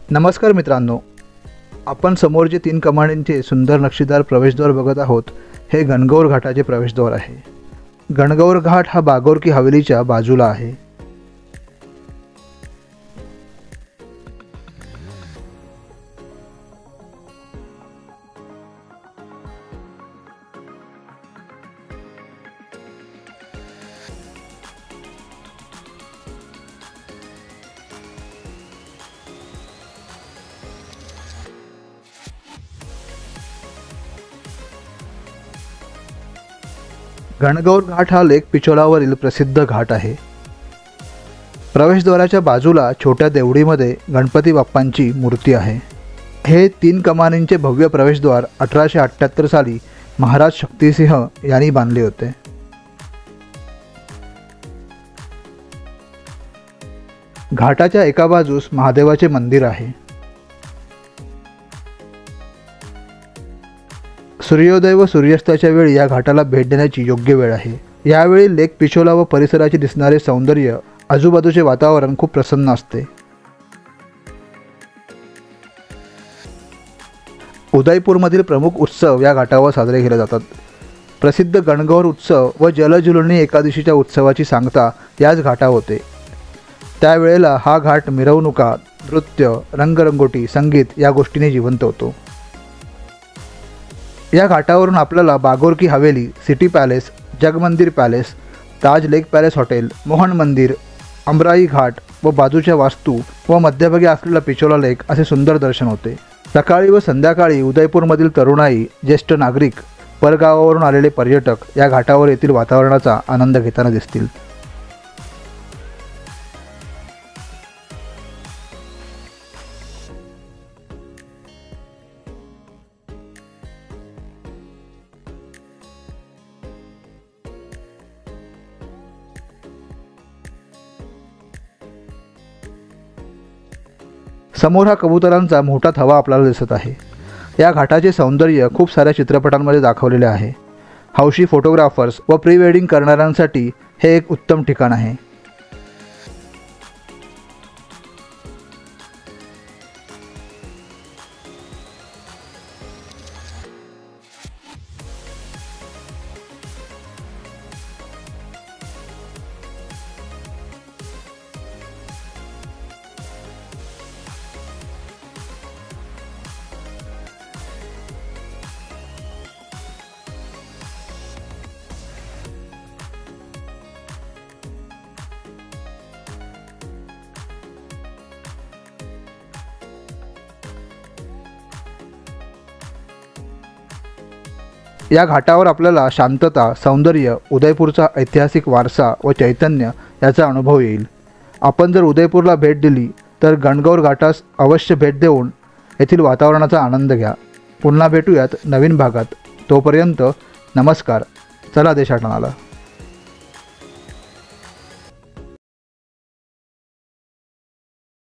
नमस्कार मित्रांनो, आपण समोर जे 3 कमानींचे सुंदर नक्षीदार प्रवेशद्वार बघत आहोत हे गणगौर घाटाचे प्रवेशद्वार आहे। गणगौर घाट हा बागोर की हवेलीच्या बाजूला आहे। गणगौर घाट हा लेक पिछोलावरील प्रसिद्ध घाट आहे। प्रवेशद्वाराच्या बाजूला छोट्या देवडीमध्ये गणपती बाप्पांची मूर्ती आहे। हे 3 कमानींचे भव्य प्रवेशद्वार 1878 साली महाराज शक्तिसिंह यांनी बांधले होते। घाटाच्या एका बाजूस महादेवाचे मंदिर आहे। सूर्योदय व सूर्यास्ताच्या वेळी या घाटाला भेट देण्याची योग्य वेळ आहे। यावेळी लेक पिछोला व परिसराचे दिसणारे सौंदर्य, आजूबाजूचे वातावरण खूप प्रसन्न असते। उदयपूरमधील प्रमुख उत्सव या घाटावर साजरे केले जातात। प्रसिद्ध गणगौर उत्सव व जलझुलणी एकादशीच्या उत्सवाची सांगता याच घाटावर होते। त्यावेळेला हा घाट मिरवणुका, नृत्य, रंगरंगोटी, संगीत या गोष्टींनी जिवंत होतो। या घाटावरून आपल्याला Bagore ki Haveli, city palace, Jagmandir palace, Taj lake palace hotel, Mohan Mandir, Amrai घाट व बाजूच्या वास्तू व मध्यभागी असलेला पिछोला लेक असे सुंदर दर्शन होते। सकाळी व संध्याकाळी उदयपूरमधील तरुणाई, ज्येष्ठ नागरिक, परगावावरून आलेले पर्यटक या घाटावर येथील वातावरणाचा आनंद घेताना दिसतील। समोर हा कबुतरांचा मोठा थवा आपल्याला दिसत आहे। या घाटाचे सौंदर्य खूप साऱ्या चित्रपटांमध्ये दाखवलेले आहे। हौशी फोटोग्राफर्स व प्री वेडिंग करणाऱ्यांसाठी हे एक उत्तम ठिकाण आहे। या घाटावर आपल्याला शांतता, सौंदर्य, उदयपूरचा ऐतिहासिक वारसा व चैतन्य याचा अनुभव येईल। आपण जर उदयपूरला भेट दिली तर गणगौर घाटास अवश्य भेट देऊन येथील वातावरणाचा आनंद घ्या। पुन्हा भेटूयात नवीन भागात। तोपर्यंत नमस्कार। चला देशाटनाला।